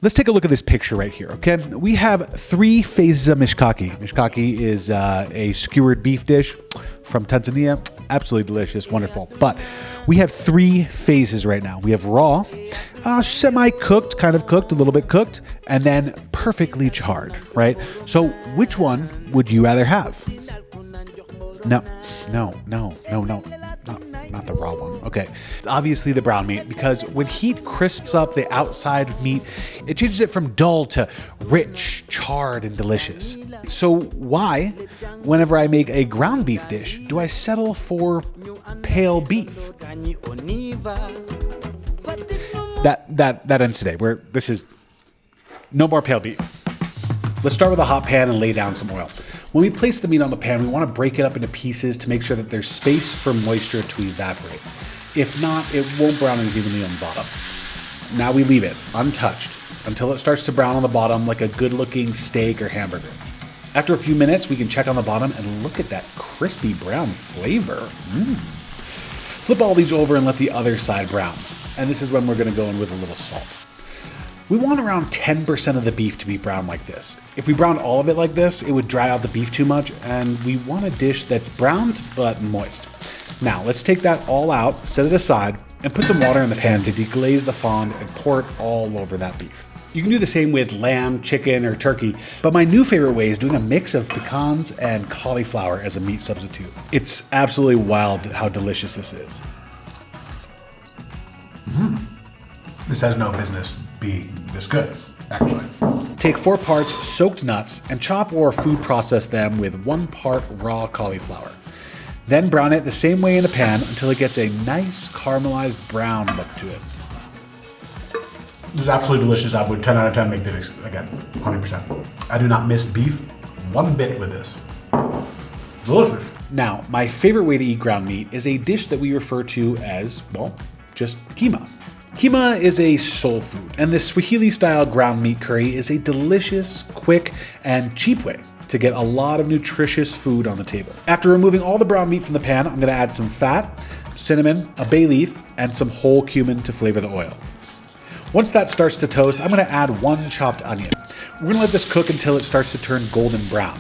Let's take a look at this picture right here, okay? We have 3 phases of mishkaki. Mishkaki is a skewered beef dish from Tanzania. Absolutely delicious, wonderful. But we have 3 phases right now. We have raw, semi-cooked, kind of cooked, a little bit cooked, and then perfectly charred, right? So which one would you rather have? No, not the raw one. Okay, it's obviously the brown meat, because when heat crisps up the outside of meat, it changes it from dull to rich, charred, and delicious. So why, whenever I make a ground beef dish, do I settle for pale beef? That ends today. This is no more pale beef. Let's start with a hot pan and lay down some oil. When we place the meat on the pan, we want to break it up into pieces to make sure that there's space for moisture to evaporate. If not, it won't brown as evenly on the bottom. Now we leave it untouched until it starts to brown on the bottom like a good-looking steak or hamburger. After a few minutes, we can check on the bottom and look at that crispy brown flavor. Flip all these over and let the other side brown. And this is when we're going to go in with a little salt. We want around 10% of the beef to be brown like this. If we browned all of it like this, it would dry out the beef too much, and we want a dish that's browned but moist. Now, let's take that all out, set it aside, and put some water in the pan to deglaze the fond and pour it all over that beef. You can do the same with lamb, chicken, or turkey, but my new favorite way is doing a mix of pecans and cauliflower as a meat substitute. It's absolutely wild how delicious this is. This has no business being this good, actually. Take 4 parts soaked nuts and chop or food process them with 1 part raw cauliflower. Then brown it the same way in a pan until it gets a nice caramelized brown look to it. This is absolutely delicious. I would 10 out of 10 make this again, 100%. I do not miss beef one bit with this. Delicious. Now, my favorite way to eat ground meat is a dish that we refer to as, well, just keema. Keema is a soul food, and this Swahili-style ground meat curry is a delicious, quick, and cheap way to get a lot of nutritious food on the table. After removing all the brown meat from the pan, I'm going to add some fat, cinnamon, a bay leaf, and some whole cumin to flavor the oil. Once that starts to toast, I'm going to add 1 chopped onion. We're going to let this cook until it starts to turn golden brown.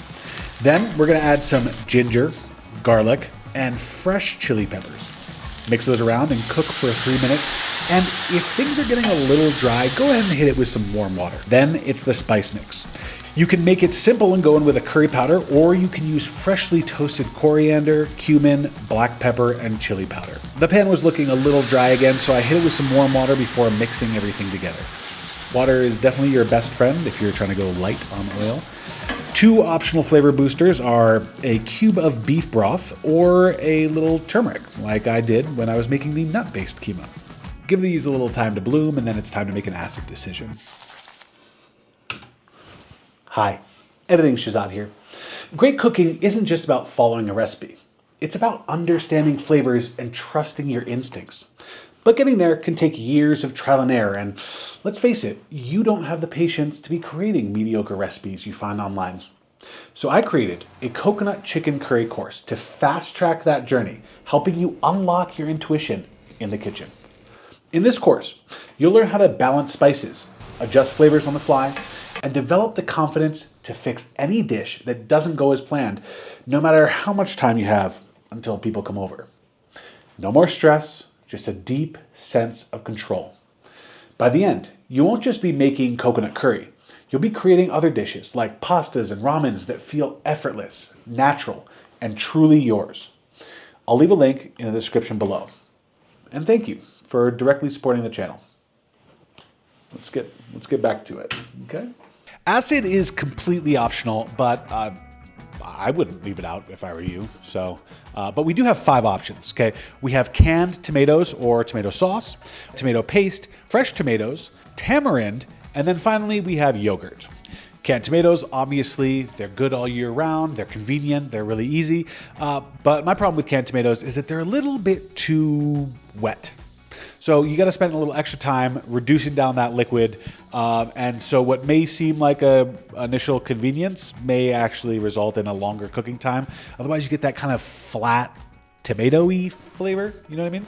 Then we're going to add some ginger, garlic, and fresh chili peppers. Mix those around and cook for 3 minutes. And if things are getting a little dry, go ahead and hit it with some warm water. Then it's the spice mix. You can make it simple and go in with a curry powder, or you can use freshly toasted coriander, cumin, black pepper, and chili powder. The pan was looking a little dry again, so I hit it with some warm water before mixing everything together. Water is definitely your best friend if you're trying to go light on oil. 2 optional flavor boosters are a cube of beef broth or a little turmeric, like I did when I was making the nut-based keema. Give these a little time to bloom, and then it's time to make an acid decision. Hi, Editing Shazad here. Great cooking isn't just about following a recipe. It's about understanding flavors and trusting your instincts. But getting there can take years of trial and error, and let's face it, you don't have the patience to be creating mediocre recipes you find online. So I created a coconut chicken curry course to fast track that journey, helping you unlock your intuition in the kitchen. In this course, you'll learn how to balance spices, adjust flavors on the fly, and develop the confidence to fix any dish that doesn't go as planned, no matter how much time you have until people come over. No more stress, just a deep sense of control. By the end, you won't just be making coconut curry. You'll be creating other dishes like pastas and ramens that feel effortless, natural, and truly yours. I'll leave a link in the description below. And thank you for directly supporting the channel. Let's get back to it, okay? Acid is completely optional, but I wouldn't leave it out if I were you. So, but we do have 5 options, okay? We have canned tomatoes or tomato sauce, tomato paste, fresh tomatoes, tamarind, and then finally we have yogurt. Canned tomatoes, obviously, they're good all year round, they're convenient, they're really easy, but my problem with canned tomatoes is that they're a little bit too wet. So you got to spend a little extra time reducing down that liquid, and so what may seem like a initial convenience may actually result in a longer cooking time. Otherwise, you get that kind of flat tomato-y flavor, you know what I mean?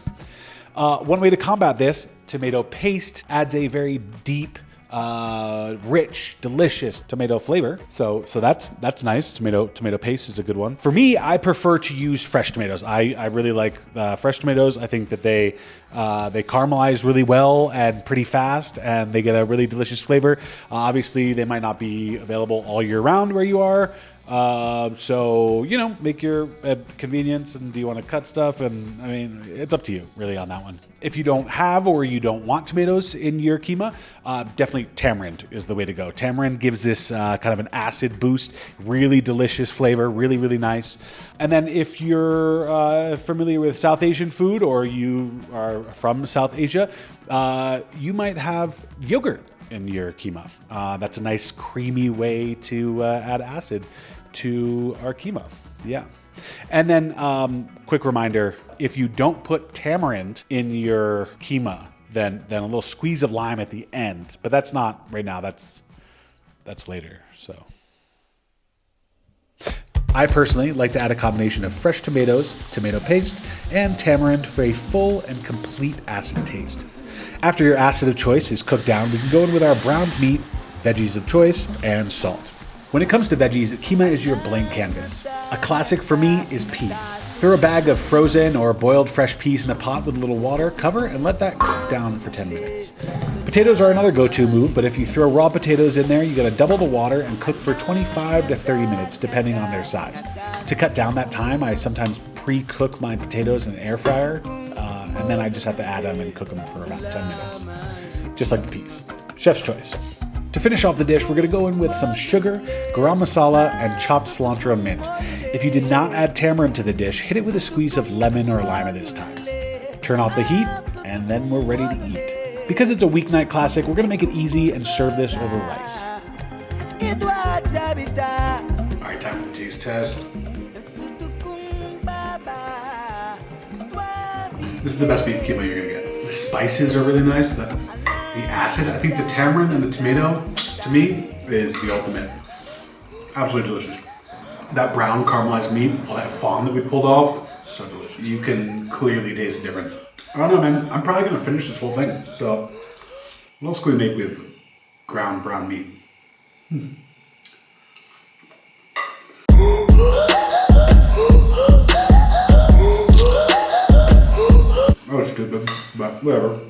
One way to combat this, tomato paste adds a very deep, rich, delicious tomato flavor. So that's nice. Tomato paste is a good one. For me, I prefer to use fresh tomatoes. I really like fresh tomatoes. I think that they caramelize really well and pretty fast, and they get a really delicious flavor. Obviously, they might not be available all year round where you are. So, you know, make your convenience, and do you want to cut stuff? And I mean, it's up to you really on that one. If you don't have or you don't want tomatoes in your keema, definitely tamarind is the way to go. Tamarind gives this kind of an acid boost, really delicious flavor, really, really nice. And then if you're familiar with South Asian food, or you are from South Asia, you might have yogurt in your keema. That's a nice creamy way to add acid to our keema. Yeah. And then quick reminder, if you don't put tamarind in your keema, then a little squeeze of lime at the end. But that's not right now, that's later. So I personally like to add a combination of fresh tomatoes, tomato paste, and tamarind for a full and complete acid taste. After your acid of choice is cooked down, we can go in with our browned meat, veggies of choice, and salt. When it comes to veggies, keema is your blank canvas. A classic for me is peas. Throw a bag of frozen or boiled fresh peas in a pot with a little water, cover, and let that cook down for 10 minutes. Potatoes are another go-to move, but if you throw raw potatoes in there, you gotta double the water and cook for 25 to 30 minutes, depending on their size. To cut down that time, I sometimes pre-cook my potatoes in an air fryer, and then I just have to add them and cook them for about 10 minutes. Just like the peas. Chef's choice. To finish off the dish, we're gonna go in with some sugar, garam masala, and chopped cilantro and mint. If you did not add tamarind to the dish, hit it with a squeeze of lemon or lime this time. Turn off the heat, and then we're ready to eat. Because it's a weeknight classic, we're gonna make it easy and serve this over rice. All right, time for the taste test. This is the best beef keema you're gonna get. The spices are really nice, but the acid, I think the tamarind and the tomato, to me, is the ultimate. Absolutely delicious. That brown caramelized meat, all that fond that we pulled off, so delicious. You can clearly taste the difference. I don't know, man. I'm probably gonna finish this whole thing. So, what else can we make with ground brown meat? That was stupid, but whatever.